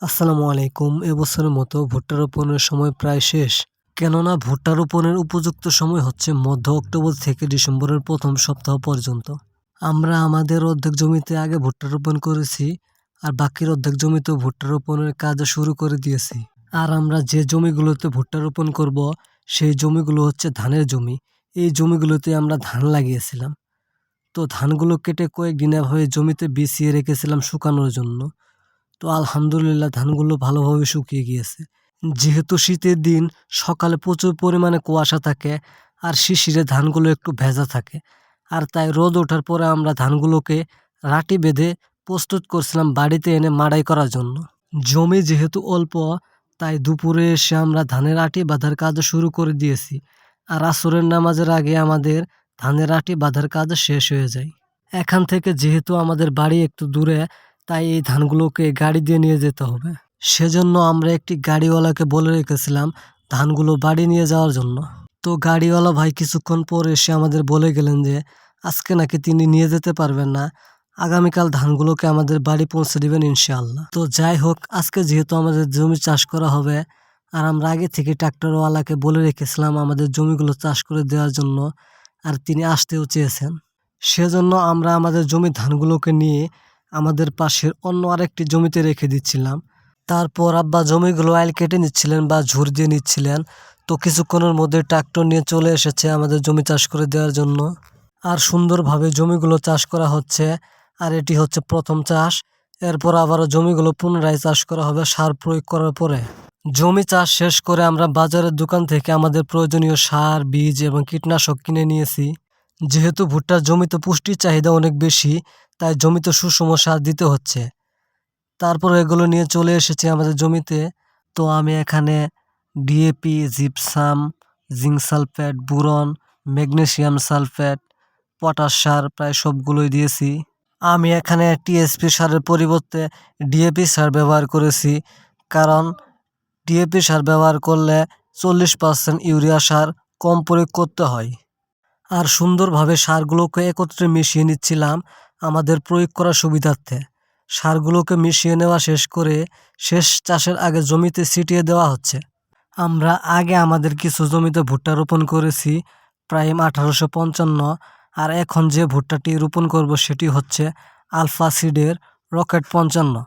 আসসালামু আলাইকুম। এবছরের মতো ভুট্টা রোপণের সময় প্রায় শেষ। কেননা ভুট্টা রোপণের উপযুক্ত সময় হচ্ছে মধ্য অক্টোবর থেকে ডিসেম্বরের প্রথম সপ্তাহ পর্যন্ত। আমরা আমাদের অর্ধেক জমিতে আগে ভুট্টা রোপণ করেছি, আর বাকির অর্ধেক জমিতেও ভুট্টা রোপণের কাজ শুরু করে দিয়েছি। আর আমরা যে জমিগুলোতে ভুট্টা রোপণ করব, সেই জমিগুলো হচ্ছে ধানের জমি। এই জমিগুলোতে আমরা ধান লাগিয়েছিলাম। তো ধানগুলো কেটে কয়েকদিন এভাবে জমিতে বিছিয়ে রেখেছিলাম শুকানোর জন্য। তো আলহামদুলিল্লাহ ধানগুলো ভালোভাবে শুকিয়ে গিয়েছে। যেহেতু শীতের দিন, সকালে প্রচুর পরিমাণে কুয়াশা থাকে আর শিশিরে ধানগুলো একটু ভেজা থাকে, আর তাই রোদ ওঠার পরে আমরা ধানগুলোকে রাটি বেঁধে প্রস্তুত করছিলাম বাড়িতে এনে মাড়াই করার জন্য। জমি যেহেতু অল্প, তাই দুপুরে এসে আমরা ধানের আটি বাঁধার কাজ শুরু করে দিয়েছি, আর আসরের নামাজের আগে আমাদের ধানের আটি বাঁধার কাজ শেষ হয়ে যায়। এখান থেকে যেহেতু আমাদের বাড়ি একটু দূরে, তাই এই ধানগুলোকে গাড়ি দিয়ে নিয়ে যেতে হবে। সেজন্য আমরা একটি গাড়িওয়ালাকে বলে রেখেছিলাম ধানগুলো বাড়ি নিয়ে যাওয়ার জন্য। তো গাড়িওয়ালা ভাই কিছুক্ষণ পর এসে আমাদের বলে গেলেন যে আজকে নাকি তিনি নিয়ে যেতে পারবেন না, আগামীকাল ধানগুলোকে আমাদের বাড়ি পৌঁছে দিবেন ইনশাআল্লাহ। তো যাই হোক, আজকে যেহেতু আমাদের জমি চাষ করা হবে, আর আমরা আগে থেকে ট্রাক্টরওয়ালাকে বলে রেখেছিলাম আমাদের জমিগুলো চাষ করে দেওয়ার জন্য, আর তিনি আসতেও চেয়েছেন। সেজন্য আমরা আমাদের জমির ধানগুলোকে নিয়ে আমাদের পাশের অন্য আরেকটি জমিতে রেখে দিচ্ছিলাম। তারপর আব্বা জমিগুলো আইল কেটে নিচ্ছিলেন বা ঝুর দিয়ে নিচ্ছিলেন। তো কিছুক্ষণের মধ্যে ট্রাক্টর নিয়ে চলে এসেছে আমাদের জমি চাষ করে দেওয়ার জন্য, আর সুন্দরভাবে জমিগুলো চাষ করা হচ্ছে। আর এটি হচ্ছে প্রথম চাষ। এরপর আবারও জমিগুলো পুনরায় চাষ করা হবে সার প্রয়োগ করার পরে। জমি চাষ শেষ করে আমরা বাজারের দোকান থেকে আমাদের প্রয়োজনীয় সার, বীজ এবং কীটনাশক কিনে নিয়েছি। যেহেতু ভুট্টার জমিতে পুষ্টির চাহিদা অনেক বেশি, তাই জমিতে সুষম সার দিতে হচ্ছে। তারপর এগুলো নিয়ে চলে এসেছি আমাদের জমিতে। তো আমি এখানে DAP, gypsum, zinc sulphate, boron, magnesium sulphate, potash সার প্রায় সবগুলোই দিয়েছি। আমি এখানে টিএসপি সারের পরিবর্তে ডিএপি সার ব্যবহার করেছি, কারণ ডিএপি সার ব্যবহার করলে 40% ইউরিয়া সার কম প্রয়োগ করতে হয়। আর সুন্দরভাবে সারগুলোকে একত্রে মিশিয়ে নিচ্ছিলাম আমাদের প্রয়োগ করার সুবিধার্থে। সারগুলোকে মিশিয়ে নেওয়া শেষ করে শেষ চাষের আগে জমিতে ছিটিয়ে দেওয়া হচ্ছে। আমরা আগে আমাদের কিছু জমিতে ভুট্টা রোপণ করেছি প্রাইম 1855, আর এখন যে ভুট্টাটি রোপণ করব সেটি হচ্ছে আলফা সিডের রকেট 55।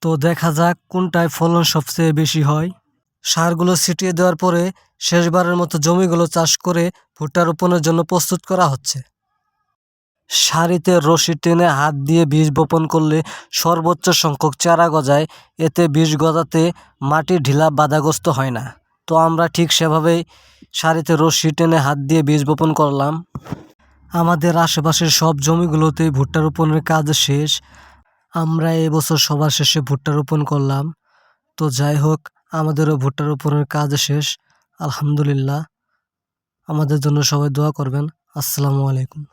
তো দেখা যাক কোনটায় ফলন সবচেয়ে বেশি হয়। সারগুলো ছিটিয়ে দেওয়ার পরে শেষবারের মতো জমিগুলো চাষ করে ভুট্টা রোপণের জন্য প্রস্তুত করা হচ্ছে। সারিতে রশি টেনে হাত দিয়ে বীজ বপন করলে সর্বোচ্চ সংখ্যক চারা গজায়। এতে বীজ গজাতে মাটি ঢিলা বাধাগ্রস্ত হয় না। তো আমরা ঠিক সেভাবেই সারিতে রশি টেনে হাত দিয়ে বীজ বপন করলাম। আমাদের আশেপাশের সব জমিগুলোতেই ভুট্টা রোপণের কাজ শেষ। আমরা এবছর সবার শেষে ভুট্টা রোপণ করলাম। তো যাই হোক, আমাদেরও ভুট্টা রোপণের কাজ শেষ আলহামদুলিল্লাহ। আমাদের জন্য সবাই দোয়া করবেন। আসসালামু আলাইকুম।